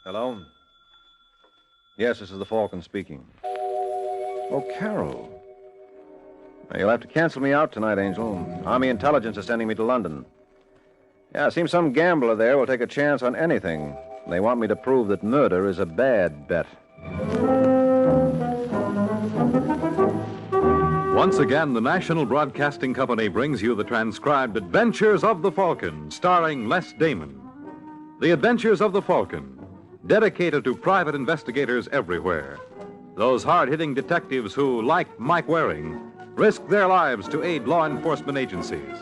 Hello? Yes, this is the Falcon speaking. Oh, Carol. Now, you'll have to cancel me out tonight, Angel. Army intelligence is sending me to London. Yeah, it seems some gambler there will take a chance on anything. They want me to prove that murder is a bad bet. Once again, the National Broadcasting Company brings you the transcribed Adventures of the Falcon, starring Les Damon. The Adventures of the Falcon, dedicated to private investigators everywhere. Those hard-hitting detectives who, like Mike Waring, risk their lives to aid law enforcement agencies.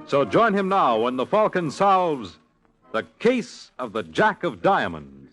So join him now when the Falcon solves the case of the Jack of Diamonds.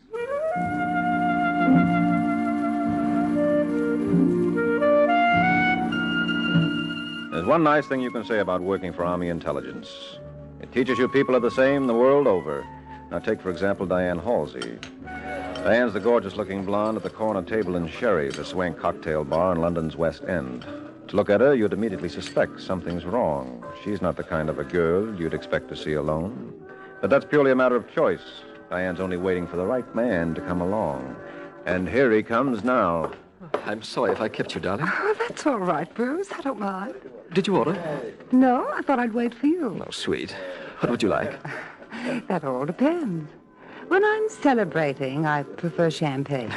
There's one nice thing you can say about working for Army intelligence. It teaches you people are the same the world over. Now take, for example, Diane Halsey. Diane's the gorgeous-looking blonde at the corner table in Sherry's, a swank cocktail bar in London's West End. To look at her, you'd immediately suspect something's wrong. She's not the kind of a girl you'd expect to see alone. But that's purely a matter of choice. Diane's only waiting for the right man to come along. And here he comes now. I'm sorry if I kept you, darling. Oh, that's all right, Bruce. I don't mind. Did you order? No, I thought I'd wait for you. Oh, sweet. What would you like? That all depends. When I'm celebrating, I prefer champagne.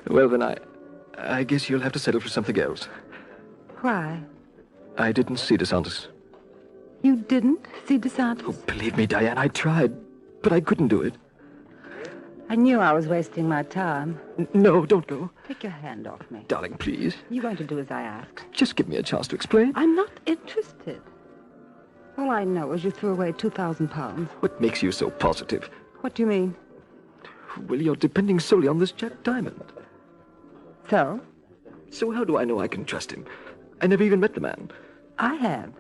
Well, then, I guess you'll have to settle for something else. Why? I didn't see DeSantis. You didn't see DeSantis? Oh, believe me, Diane, I tried, but I couldn't do it. I knew I was wasting my time. No, don't go. Take your hand off me. Darling, please. You're going to do as I asked. Just give me a chance to explain. I'm not interested. All I know is you threw away 2,000 pounds. What makes you so positive? What do you mean? Well, you're depending solely on this Jack Diamond. So? So how do I know I can trust him? I never even met the man. I have.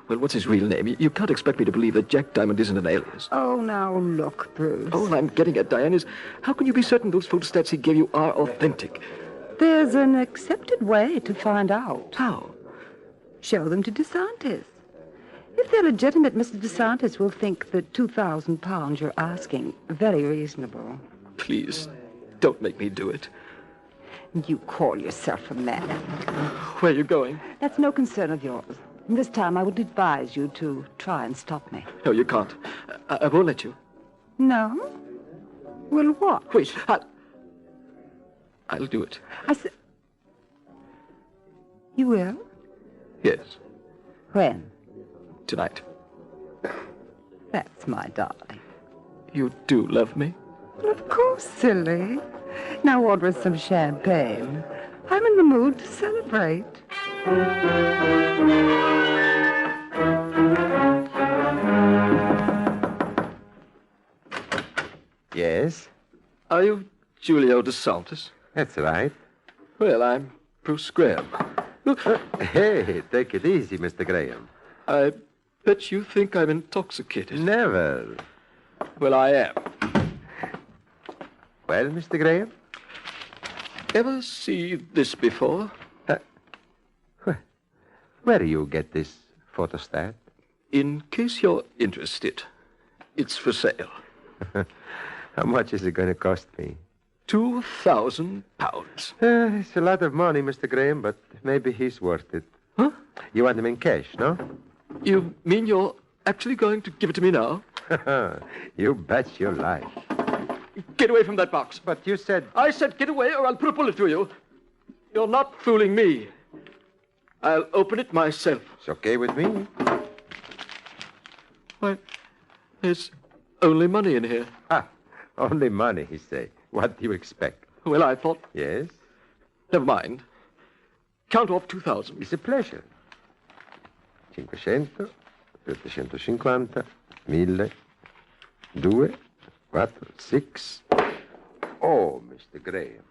Well, what's his real name? You can't expect me to believe that Jack Diamond isn't an alias. Oh, now look, Bruce. All I'm getting at, Diane, is how can you be certain those photostats he gave you are authentic? There's an accepted way to find out. How? Show them to DeSantis. If they're legitimate, Mr. DeSantis will think the 2,000 pounds you're asking very reasonable. Please, don't make me do it. You call yourself a man. Where are you going? That's no concern of yours. This time I would advise you to try and stop me. No, you can't. I won't let you. No? Well, what? Wait, I'll do it. You will? Yes, When? tonight. That's my darling. You do love me? Well, of course, silly. Now order us some champagne. I'm in the mood to celebrate. Yes, Are you Julio DeSantis? that's right. Well, I'm Bruce Graham. Hey, take it easy, Mr. Graham. I bet you think I'm intoxicated. Never. Well, I am. Well, Mr. Graham? Ever see this before? Where do you get this photostat? In case you're interested, it's for sale. How much is it going to cost me? 2,000 pounds. It's a lot of money, Mr. Graham, but maybe he's worth it. Huh? You want him in cash, no? You mean you're actually going to give it to me now? You bet your life. Get away from that box. But you said... I said get away or I'll put a bullet through you. You're not fooling me. I'll open it myself. It's okay with me. Why, there's only money in here. Ah, only money, he say. What do you expect? Well, I thought... Yes? Never mind. Count off 2,000. It's a pleasure. 500, 750, 1000, 2, 4, 6. Oh, Mr. Graham,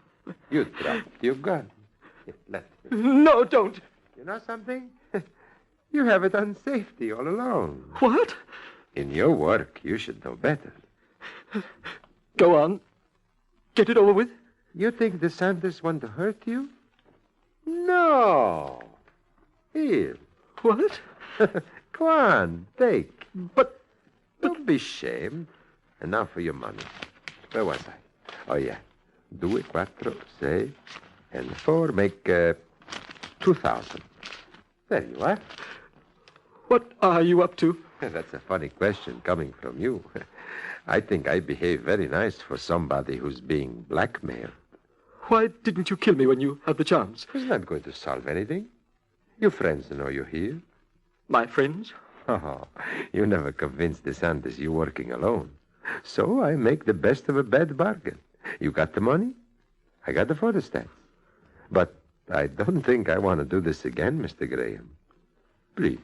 you dropped your gun. It left me. No, don't. You know something? You have it on safety all along. What? In your work, you should know better. Go on. Get it over with. You think DeSantis want to hurt you? No. Here. What? Go on, take. But Don't be ashamed. And now for your money. Where was I? Oh, yeah. 2, 4, 6, and 4 make 2,000. There you are. What are you up to? That's a funny question coming from you. I think I behave very nice for somebody who's being blackmailed. Why didn't you kill me when you had the chance? It's not going to solve anything. Your friends know you're here. My friends? Oh, you never convinced DeSantis you're working alone. So I make the best of a bad bargain. You got the money, I got the photostats. But I don't think I want to do this again, Mr. Graham. Please,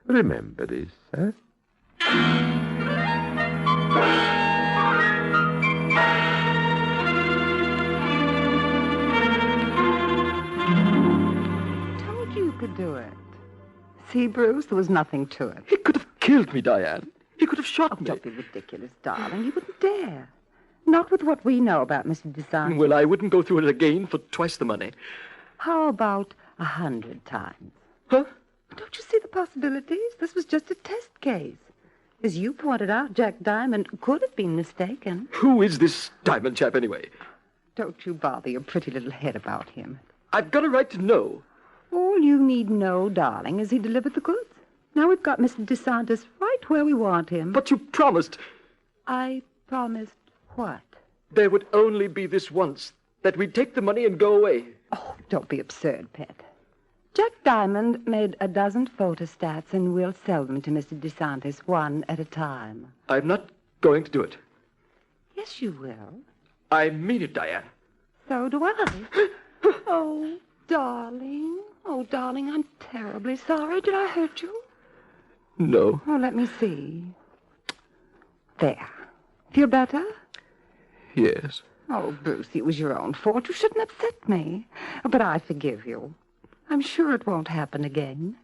remember this, huh? Told you could do it. See, Bruce, there was nothing to it. He could have killed me, Diane. He could have shot me. Don't be ridiculous, darling. You wouldn't dare. Not with what we know about Mr. DeSantis. Well, I wouldn't go through it again for twice the money. How about 100 times? Huh? Don't you see the possibilities? This was just a test case. As you pointed out, Jack Diamond could have been mistaken. Who is this Diamond chap, anyway? Don't you bother your pretty little head about him. I've got a right to know. All you need know, darling, is he delivered the goods. Now we've got Mr. DeSantis right where we want him. But you promised I promised what? there would only be this once, that we'd take the money and go away. Oh, don't be absurd, Pet. Jack Diamond made a dozen photostats, and we'll sell them to Mr. DeSantis one at a time. I'm not going to do it. Yes, you will. I mean it, Diane. So do I. Oh, darling. Oh, darling, I'm terribly sorry. Did I hurt you? No. Oh, let me see. There. Feel better? Yes. Oh, Bruce, it was your own fault. You shouldn't upset me. But I forgive you. I'm sure it won't happen again.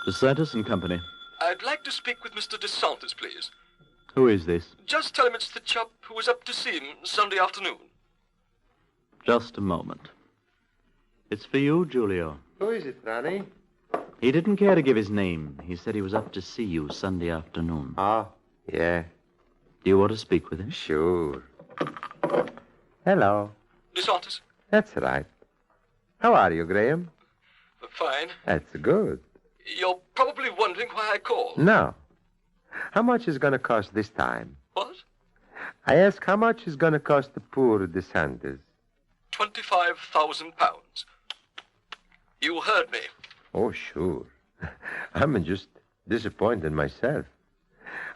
DeSantis and Company. I'd like to speak with Mr. DeSantis, please. Who is this? Just tell him it's the chap who was up to see him Sunday afternoon. Just a moment. It's for you, Julio. Who is it, Ronnie? He didn't care to give his name. He said he was up to see you Sunday afternoon. Oh, yeah. Do you want to speak with him? Sure. Hello. DeSantis? That's right. How are you, Graham? Fine. That's good. You're probably wondering why I called. No. How much is going to cost this time? What? I ask how much is going to cost the poor DeSantis? £25,000. You heard me. Oh, sure. I'm just disappointed myself.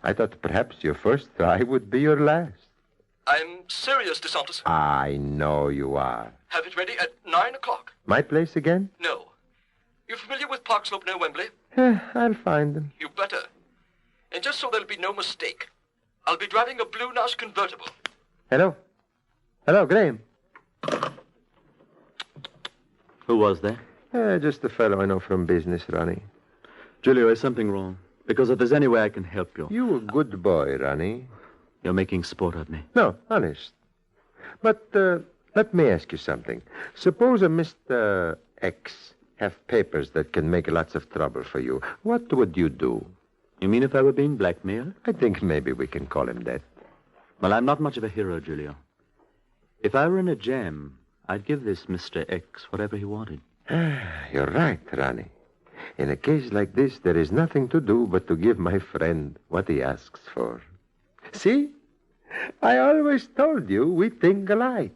I thought perhaps your first try would be your last. I'm serious, DeSantis. I know you are. Have it ready at 9 o'clock. My place again? No. You familiar with Park Slope near Wembley? I'll find them. You better. And just so there'll be no mistake, I'll be driving a Blue Nash convertible. Hello? Hello, Graham. Who was there? Just a fellow I know from business, Ronnie. Julio, is something wrong? Because if there's any way I can help you. You a good boy, Ronnie. You're making sport of me. No, honest. But let me ask you something. Suppose a Mr. X have papers that can make lots of trouble for you. What would you do? You mean if I were being blackmailed? I think maybe we can call him that. Well, I'm not much of a hero, Julio. If I were in a jam, I'd give this Mr. X whatever he wanted. You're right, Ronnie. In a case like this, there is nothing to do but to give my friend what he asks for. See? I always told you we think alike.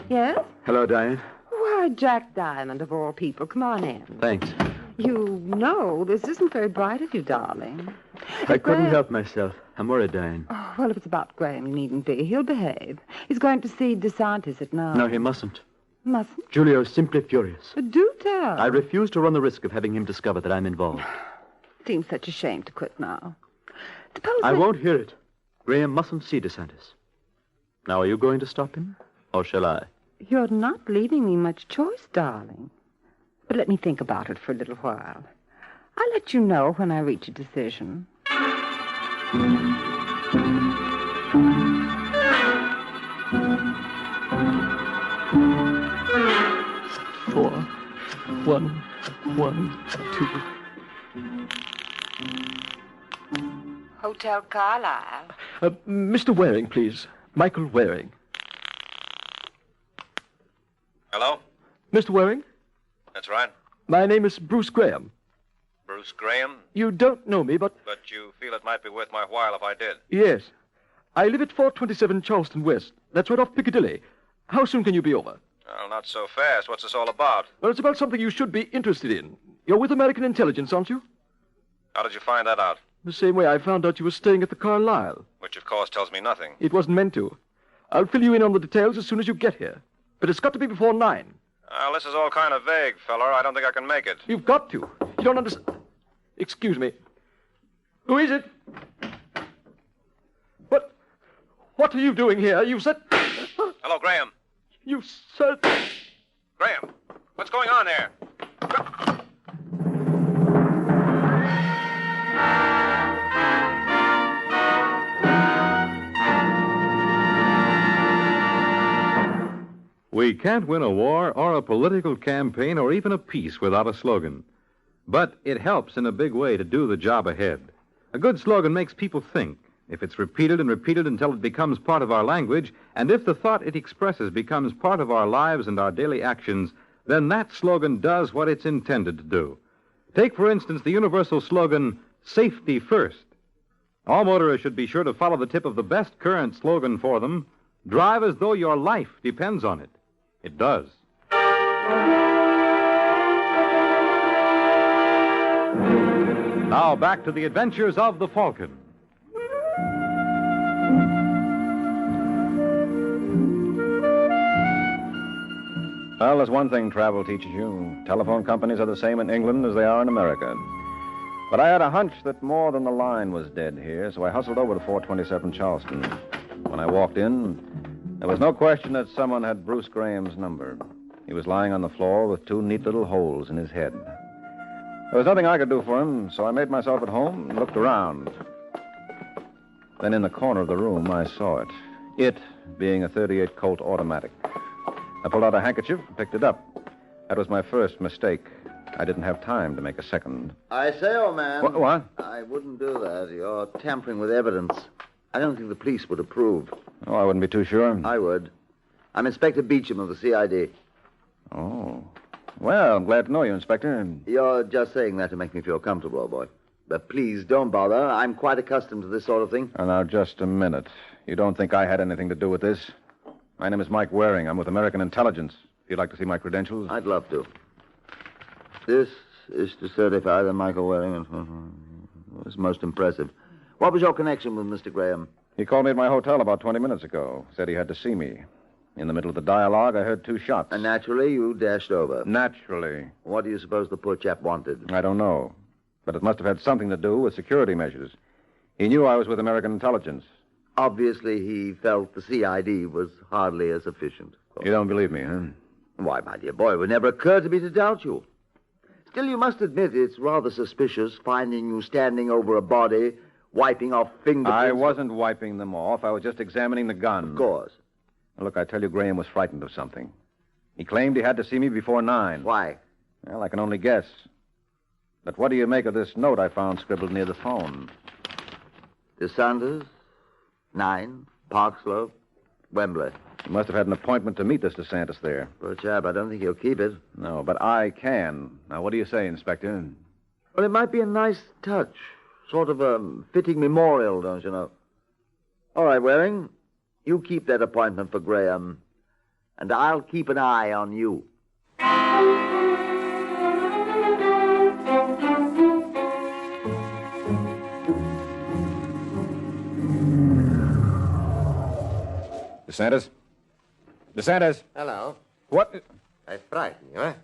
Yes? Hello, Diane. Why, Jack Diamond, of all people. Come on in. Thanks. You know, this isn't very bright of you, darling. I couldn't Graham- help myself. I'm worried, Diane. Oh, well, if it's about Graham, you needn't be. He'll behave. He's going to see DeSantis at 9. No, he mustn't. Mustn't? Julio's simply furious. But do tell. I refuse to run the risk of having him discover that I'm involved. Seems such a shame to quit now. Suppose I we- won't hear it. Graham mustn't see DeSantis. Now, are you going to stop him? Or shall I? You're not leaving me much choice, darling. But let me think about it for a little while. I'll let you know when I reach a decision. 4, 1, 1, 2. Hotel Carlisle. Mr. Waring, please. Michael Waring. Hello? Mr. Waring, That's right. my name is Bruce Graham. Bruce Graham? You don't know me, but But you feel it might be worth my while if I did. yes. I live at 427 Charleston West. That's right off Piccadilly. How soon can you be over? Well, not so fast. What's this all about? Well, it's about something you should be interested in. You're with American Intelligence, aren't you? How did you find that out? The same way I found out you were staying at the Carlisle. Which, of course, tells me nothing. It wasn't meant to. I'll fill you in on the details as soon as you get here. But it's got to be before 9. Well, this is all kind of vague, feller. I don't think I can make it. You've got to. You don't understand. Excuse me. Who is it? What are you doing here? You said... Hello, Graham. You said... Graham, what's going on there? We can't win a war or a political campaign or even a peace without a slogan. But it helps in a big way to do the job ahead. A good slogan makes people think. If it's repeated and repeated until it becomes part of our language, and if the thought it expresses becomes part of our lives and our daily actions, then that slogan does what it's intended to do. Take, for instance, the universal slogan, Safety First. All motorists should be sure to follow the tip of the best current slogan for them. Drive as though your life depends on it. It does. Now back to the adventures of the Falcon. Well, there's one thing travel teaches you. Telephone companies are the same in England as they are in America. But I had a hunch that more than the line was dead here, so I hustled over to 427 Charleston. When I walked in, there was no question that someone had Bruce Graham's number. He was lying on the floor with 2 neat little holes in his head. There was nothing I could do for him, so I made myself at home and looked around. Then in the corner of the room, I saw it. It being a .38 Colt automatic. I pulled out a handkerchief and picked it up. That was my first mistake. I didn't have time to make a second. I say, old man. What? I wouldn't do that. You're tampering with evidence. I don't think the police would approve. Oh, I wouldn't be too sure. I would. I'm Inspector Beecham of the CID. Oh. Well, I'm glad to know you, Inspector. You're just saying that to make me feel comfortable, old boy. But please don't bother. I'm quite accustomed to this sort of thing. Oh, now, just a minute. You don't think I had anything to do with this? My name is Mike Waring. I'm with American Intelligence. If you'd like to see my credentials. I'd love to. This is to certify that Michael Waring was most impressive. What was your connection with Mr. Graham? He called me at my hotel about 20 minutes ago. Said he had to see me. In the middle of the dialogue, I heard 2 shots. And naturally, you dashed over. Naturally. What do you suppose the poor chap wanted? I don't know. But it must have had something to do with security measures. He knew I was with American Intelligence. Obviously, he felt the CID was hardly as efficient. You don't believe me, huh? Why, my dear boy, it would never occur to me to doubt you. Still, you must admit it's rather suspicious finding you standing over a body, wiping off fingerprints. I wasn't wiping them off. I was just examining the gun. Of course. Now, look, I tell you, Graham was frightened of something. He claimed he had to see me before 9. Why? Well, I can only guess. But what do you make of this note I found scribbled near the phone? DeSanders, 9, Park Slope, Wembley. He must have had an appointment to meet this DeSantis there. Poor chap, I don't think he'll keep it. No, but I can. Now, what do you say, Inspector? Well, it might be a nice touch. Sort of a fitting memorial, don't you know? All right, Waring. You keep that appointment for Graham. And I'll keep an eye on you. DeSantis? DeSantis? Hello. What? I frightened you, huh?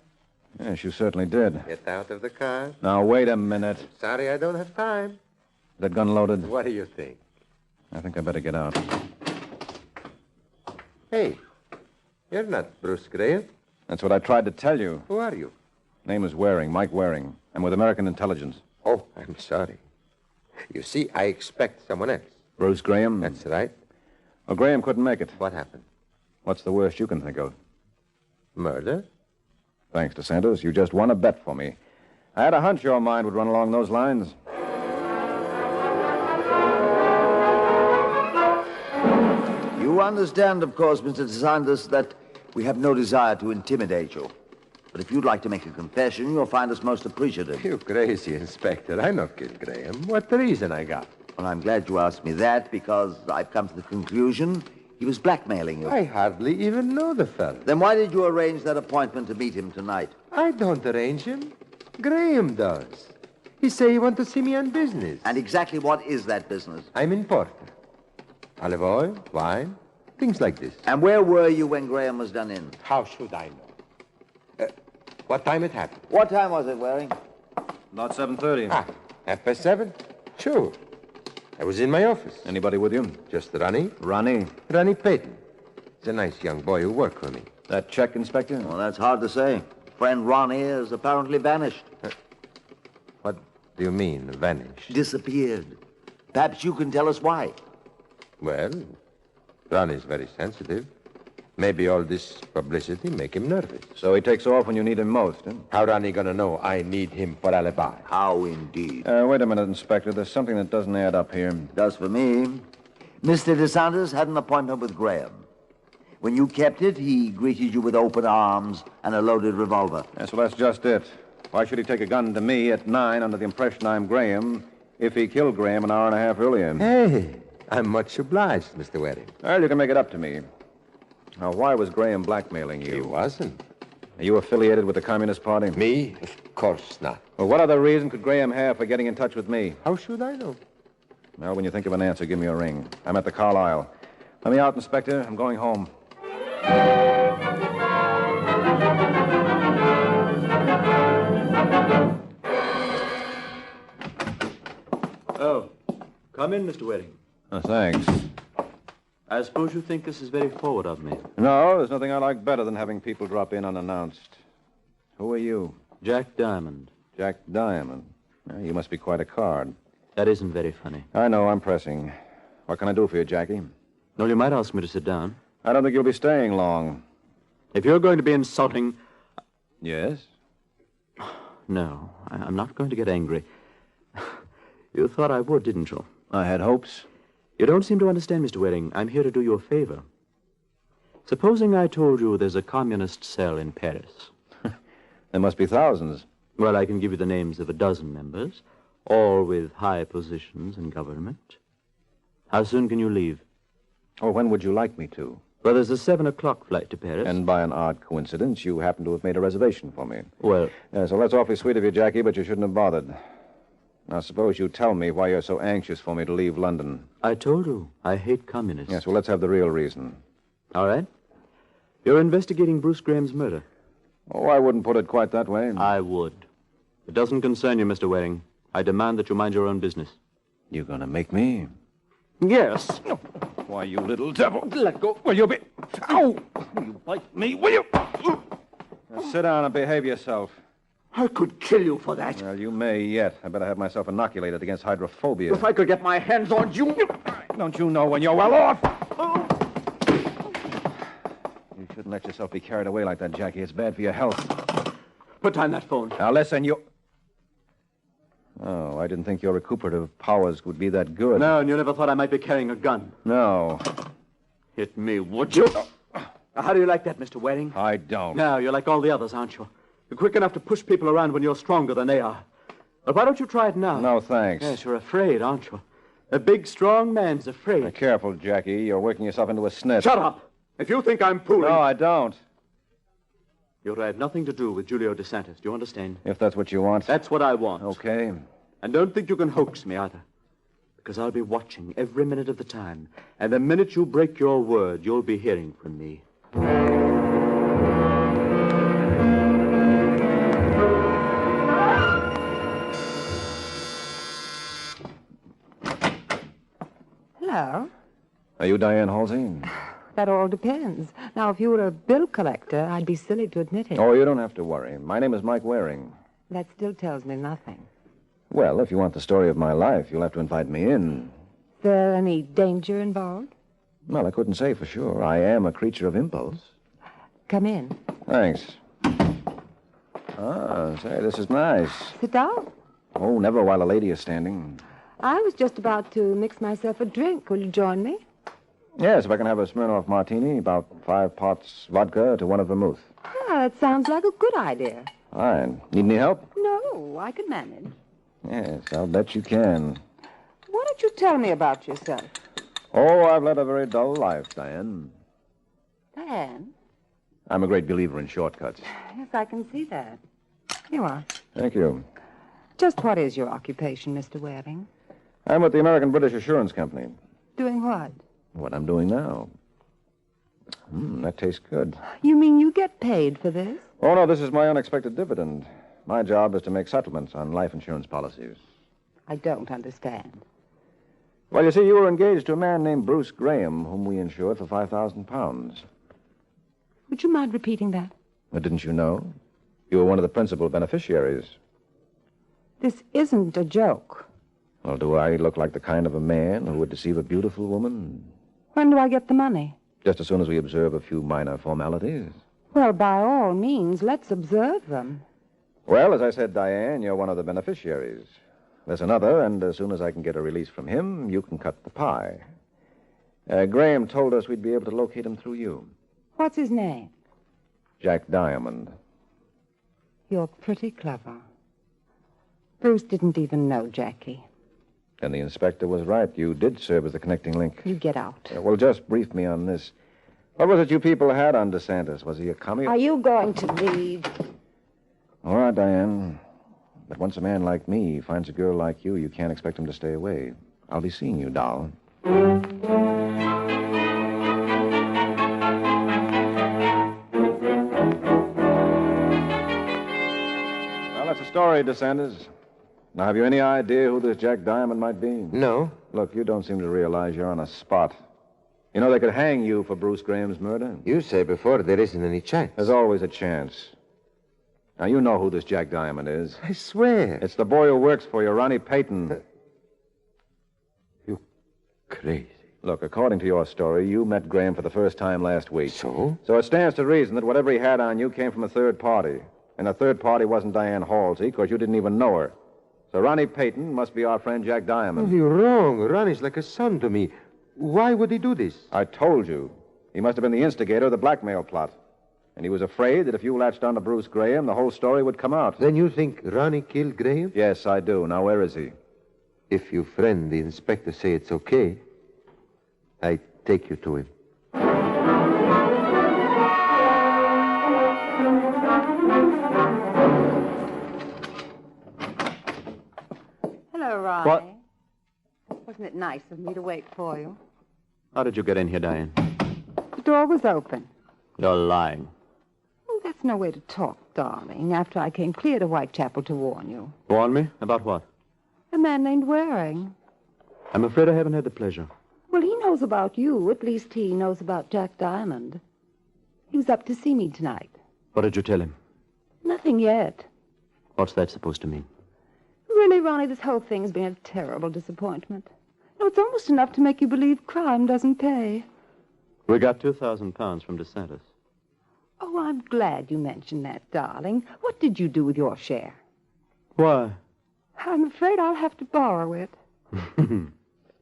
Yes, you certainly did. Get out of the car. Now, wait a minute. Sorry, I don't have time. Is that gun loaded? What do you think? I think I better get out. Hey, you're not Bruce Graham. That's what I tried to tell you. Who are you? Name is Waring, Mike Waring. I'm with American Intelligence. Oh, I'm sorry. You see, I expect someone else. Bruce Graham? That's right. Well, Graham couldn't make it. What happened? What's the worst you can think of? Murder? Thanks, DeSantis. You just won a bet for me. I had a hunch your mind would run along those lines. You understand, of course, Mr. DeSantis, that we have no desire to intimidate you. But if you'd like to make a confession, you'll find us most appreciative. You crazy, Inspector. I not killed Graham. What the reason I got? Well, I'm glad you asked me that, because I've come to the conclusion he was blackmailing you. I hardly even know the fellow. Then why did you arrange that appointment to meet him tonight? I don't arrange him. Graham does. He say he want to see me on business. And exactly what is that business? I'm importer. Olive oil, wine, things like this. And where were you when Graham was done in? How should I know? What time it happened? What time was it, Waring? About 7:30. 7:30? Sure. I was in my office. Anybody with you? Just Ronnie. Ronnie. Ronnie Payton. He's a nice young boy who worked for me. That check, Inspector? Well, that's hard to say. Friend Ronnie has apparently vanished. What do you mean, vanished? Disappeared. Perhaps you can tell us why. Well, Ronnie's very sensitive. Maybe all this publicity make him nervous. So he takes off when you need him most, huh? How Ronnie gonna know I need him for alibi? How indeed. Wait a minute, Inspector. There's something that doesn't add up here. Does for me. Mr. DeSantis had an appointment with Graham. When you kept it, he greeted you with open arms and a loaded revolver. Yes, well, that's just it. Why should he take a gun to me at 9 under the impression I'm Graham if he killed Graham an hour and a half earlier? Hey, I'm much obliged, Mr. Waring. Well, you can make it up to me. Now, why was Graham blackmailing you? He wasn't. Are you affiliated with the Communist Party? Me? Of course not. Well, what other reason could Graham have for getting in touch with me? How should I know? Well, when you think of an answer, give me a ring. I'm at the Carlisle. Let me out, Inspector. I'm going home. Oh, come in, Mr. Waring. Oh, thanks. I suppose you think this is very forward of me. No, there's nothing I like better than having people drop in unannounced. Who are you? Jack Diamond. Jack Diamond. Well, you must be quite a card. That isn't very funny. I know, I'm pressing. What can I do for you, Jackie? No, you might ask me to sit down. I don't think you'll be staying long. If you're going to be insulting... Yes? No, I'm not going to get angry. You thought I would, didn't you? I had hopes. You don't seem to understand, Mr. Waring. I'm here to do you a favor. Supposing I told you there's a communist cell in Paris. There must be thousands. Well, I can give you the names of a dozen members, all with high positions in government. How soon can you leave? Oh, when would you like me to? Well, there's a 7 o'clock flight to Paris. And by an odd coincidence, you happen to have made a reservation for me. Well... So that's awfully sweet of you, Jackie, but you shouldn't have bothered. Now, suppose you tell me why you're so anxious for me to leave London. I told you, I hate communists. Yes, well, let's have the real reason. All right. You're investigating Bruce Graham's murder. Oh, I wouldn't put it quite that way. I would. It doesn't concern you, Mr. Waring. I demand that you mind your own business. You gonna make me? Yes. Why, you little devil. Let go. Will you be... Ow! Will you bite me, will you? Now, sit down and behave yourself. I could kill you for that. Well, you may yet. I better have myself inoculated against hydrophobia. If I could get my hands on you... Don't you know when you're well off? You shouldn't let yourself be carried away like that, Jackie. It's bad for your health. Put down that phone. Now, listen, you... Oh, I didn't think your recuperative powers would be that good. No, and you never thought I might be carrying a gun. No. Hit me, would you? How do you like that, Mr. Waring? I don't. No, you're like all the others, aren't you? You're quick enough to push people around when you're stronger than they are. But why don't you try it now? No, thanks. Yes, you're afraid, aren't you? A big, strong man's afraid. Now, careful, Jackie. You're working yourself into a snitch. Shut up. If you think I'm fooling... No, I don't. You'll have nothing to do with Julio DeSantis. Do you understand? If that's what you want. That's what I want. Okay. And don't think you can hoax me either. Because I'll be watching every minute of the time. And the minute you break your word, you'll be hearing from me. Hello. Are you Diane Halsey? That all depends. Now, if you were a bill collector, I'd be silly to admit it. Oh, you don't have to worry. My name is Mike Waring. That still tells me nothing. Well, if you want the story of my life, you'll have to invite me in. Is there any danger involved? Well, I couldn't say for sure. I am a creature of impulse. Come in. Thanks. Ah, say, this is nice. Sit down. Oh, never while a lady is standing. I was just about to mix myself a drink. Will you join me? Yes, if I can have a Smirnoff martini, about 5 pots vodka to 1 of vermouth. Ah, that sounds like a good idea. Fine. Need any help? No, I can manage. Yes, I'll bet you can. Why don't you tell me about yourself? Oh, I've led a very dull life, Diane. Diane? I'm a great believer in shortcuts. Yes, I can see that. Here you are. Thank you. Just what is your occupation, Mr. Waring? I'm with the American British Assurance Company. Doing what? What I'm doing now. That tastes good. You mean you get paid for this? Oh, no, this is my unexpected dividend. My job is to make settlements on life insurance policies. I don't understand. Well, you see, you were engaged to a man named Bruce Graham, whom we insured for £5,000. Would you mind repeating that? Well, didn't you know? You were one of the principal beneficiaries. This isn't a joke. Well, do I look like the kind of a man who would deceive a beautiful woman? When do I get the money? Just as soon as we observe a few minor formalities. Well, by all means, let's observe them. Well, as I said, Diane, you're one of the beneficiaries. There's another, and as soon as I can get a release from him, you can cut the pie. Graham told us we'd be able to locate him through you. What's his name? Jack Diamond. You're pretty clever. Bruce didn't even know Jackie. And the inspector was right. You did serve as the connecting link. You get out. Well, just brief me on this. What was it you people had on DeSantis? Was he a commie? Are you going to leave? All right, Diane. But once a man like me finds a girl like you can't expect him to stay away. I'll be seeing you, doll. Well, that's a story, DeSantis. Now, have you any idea who this Jack Diamond might be? No. Look, you don't seem to realize you're on a spot. You know, they could hang you for Bruce Graham's murder. You say before there isn't any chance. There's always a chance. Now, you know who this Jack Diamond is. I swear. It's the boy who works for you, Ronnie Payton. You crazy. Look, according to your story, you met Graham for the first time last week. So? So it stands to reason that whatever he had on you came from a third party. And the third party wasn't Diane Halsey, because you didn't even know her. So Ronnie Payton must be our friend Jack Diamond. Oh, you're wrong. Ronnie's like a son to me. Why would he do this? I told you. He must have been the instigator of the blackmail plot. And he was afraid that if you latched on to Bruce Graham, the whole story would come out. Then you think Ronnie killed Graham? Yes, I do. Now, where is he? If your friend, the inspector, say it's okay, I take you to him. Hello, Ronnie. What? Wasn't it nice of me to wait for you? How did you get in here, Diane? The door was open. You're lying. Oh, that's no way to talk, darling, after I came clear to Whitechapel to warn you. Warn me? About what? A man named Waring. I'm afraid I haven't had the pleasure. Well, he knows about you. At least he knows about Jack Diamond. He was up to see me tonight. What did you tell him? Nothing yet. What's that supposed to mean? Really, Ronnie, this whole thing's been a terrible disappointment. No, it's almost enough to make you believe crime doesn't pay. We got £2,000 from DeSantis. Oh, I'm glad you mentioned that, darling. What did you do with your share? Why? I'm afraid I'll have to borrow it.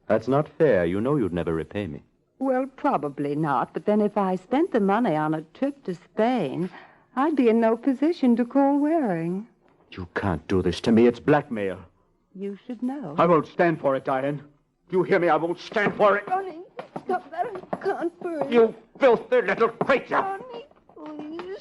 That's not fair. You know you'd never repay me. Well, probably not. But then if I spent the money on a trip to Spain, I'd be in no position to call Waring. You can't do this to me. It's blackmail. You should know. I won't stand for it, Diane. Do you hear me? I won't stand for it. Ronnie, stop that. I can't breathe. You filthy little creature. Ronnie, please.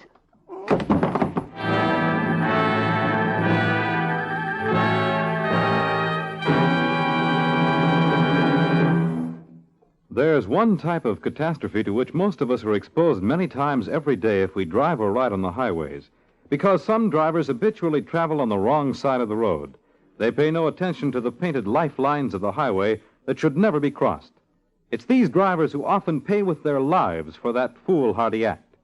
There's one type of catastrophe to which most of us are exposed many times every day if we drive or ride on the highways. Because some drivers habitually travel on the wrong side of the road. They pay no attention to the painted lifelines of the highway that should never be crossed. It's these drivers who often pay with their lives for that foolhardy act.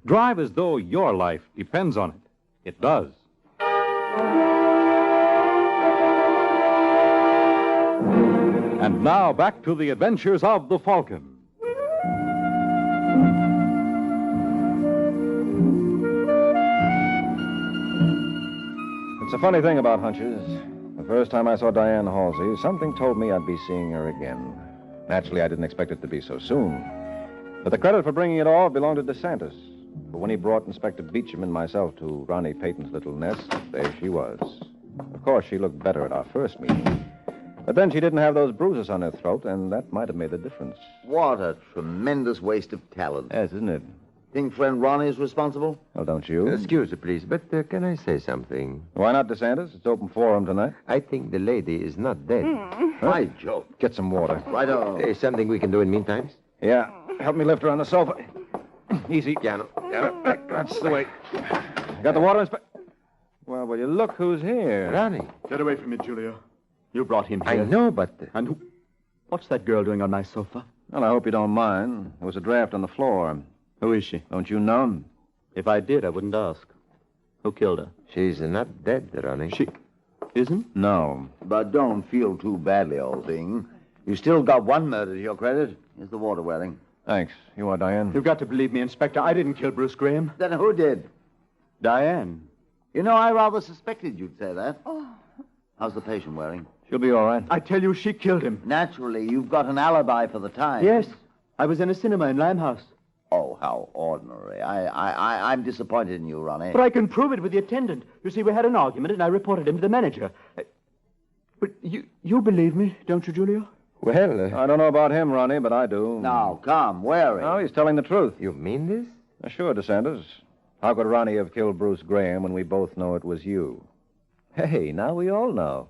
Drive as though your life depends on it. It does. And now back to the adventures of the Falcon. It's a funny thing about hunches. The first time I saw Diane Halsey, something told me I'd be seeing her again. Naturally, I didn't expect it to be so soon. But the credit for bringing it off belonged to DeSantis. For when he brought Inspector Beecham and myself to Ronnie Payton's little nest, there she was. Of course, she looked better at our first meeting. But then she didn't have those bruises on her throat, and that might have made the difference. What a tremendous waste of talent. Yes, isn't it? Think friend Ronnie is responsible? Well, don't you? Excuse me, please, but can I say something? Why not, DeSantis? It's open forum tonight. I think the lady is not dead. By Jove. Get some water. Right on. Is something we can do in meantime? Yeah. Help me lift her on the sofa. Easy. Piano. That's the way. Got the water, Inspector? Well, will you look who's here? Ronnie. Get away from me, Julio. You brought him here. I know, but... And who... What's that girl doing on my sofa? Well, I hope you don't mind. There was a draft on the floor. Who is she? Don't you know? If I did, I wouldn't ask. Who killed her? She's not dead, Ronnie. She isn't? No. But don't feel too badly, old thing. You still got one murder to your credit. Here's the water, Welling. Thanks. You are Diane? You've got to believe me, Inspector. I didn't kill Bruce Graham. Then who did? Diane. You know, I rather suspected you'd say that. Oh. How's the patient, Waring? She'll be all right. I tell you, she killed him. Naturally, you've got an alibi for the time. Yes. I was in a cinema in Limehouse. Oh, how ordinary. I'm disappointed in you, Ronnie. But I can prove it with the attendant. You see, we had an argument, and I reported him to the manager. But you believe me, don't you, Julio? Well, I don't know about him, Ronnie, but I do. Now, come, Waring. No, he's telling the truth. you mean this? Sure, DeSantis. How could Ronnie have killed Bruce Graham when we both know it was you? Hey, now we all know.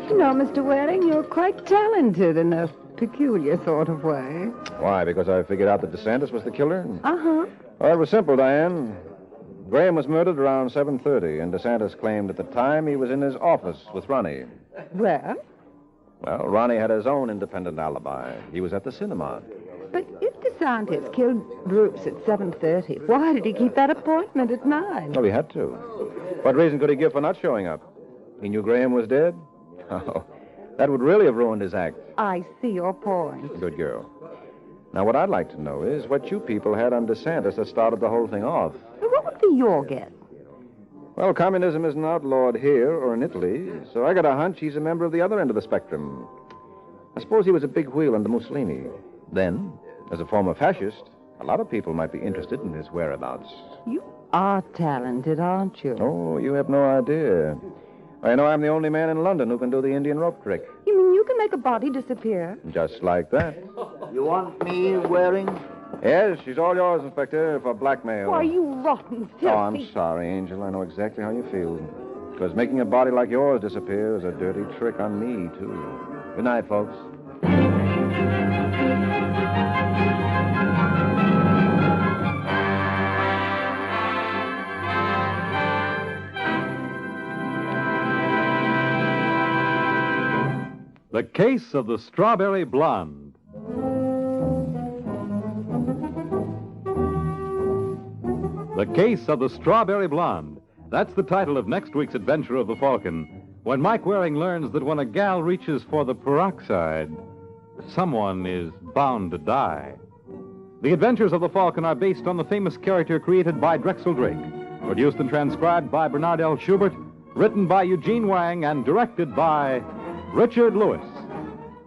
You know, Mr. Waring, you're quite talented in a peculiar sort of way. Why, because I figured out that DeSantis was the killer? Uh-huh. Well, it was simple, Diane. Graham was murdered around 7:30, and DeSantis claimed at the time he was in his office with Ronnie. Well, Well, Ronnie had his own independent alibi. He was at the cinema. but if DeSantis killed Bruce at 7:30, why did he keep that appointment at 9? Well, he had to. What reason could he give for not showing up? He knew Graham was dead? Oh, that would really have ruined his act. I see your point. Good girl. Now, what I'd like to know is what you people had on DeSantis that started the whole thing off. Well, what would be your guess? Well, communism isn't outlawed here or in Italy, so I got a hunch he's a member of the other end of the spectrum. I suppose he was a big wheel under Mussolini. Then, as a former fascist, a lot of people might be interested in his whereabouts. You are talented, aren't you? Oh, you have no idea. I know I'm the only man in London who can do the Indian rope trick. You mean you can make a body disappear? Just like that. You want me, Waring? Yes, she's all yours, Inspector, for blackmail. Why, you rotten, filthy... Oh, I'm sorry, Angel. I know exactly how you feel. Because making a body like yours disappear is a dirty trick on me, too. Good night, folks. The Case of the Strawberry Blonde. The Case of the Strawberry Blonde. That's the title of next week's adventure of the Falcon, when Mike Waring learns that when a gal reaches for the peroxide, someone is bound to die. The adventures of the Falcon are based on the famous character created by Drexel Drake, produced and transcribed by Bernard L. Schubert, written by Eugene Wang, and directed by Richard Lewis.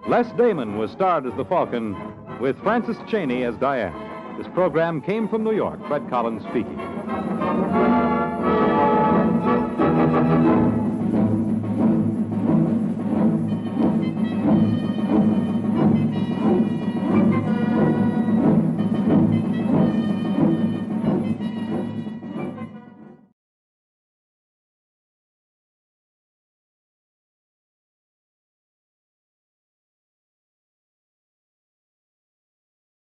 Les Damon was starred as the Falcon, with Frances Cheney as Diane. This program came from New York. Fred Collins speaking.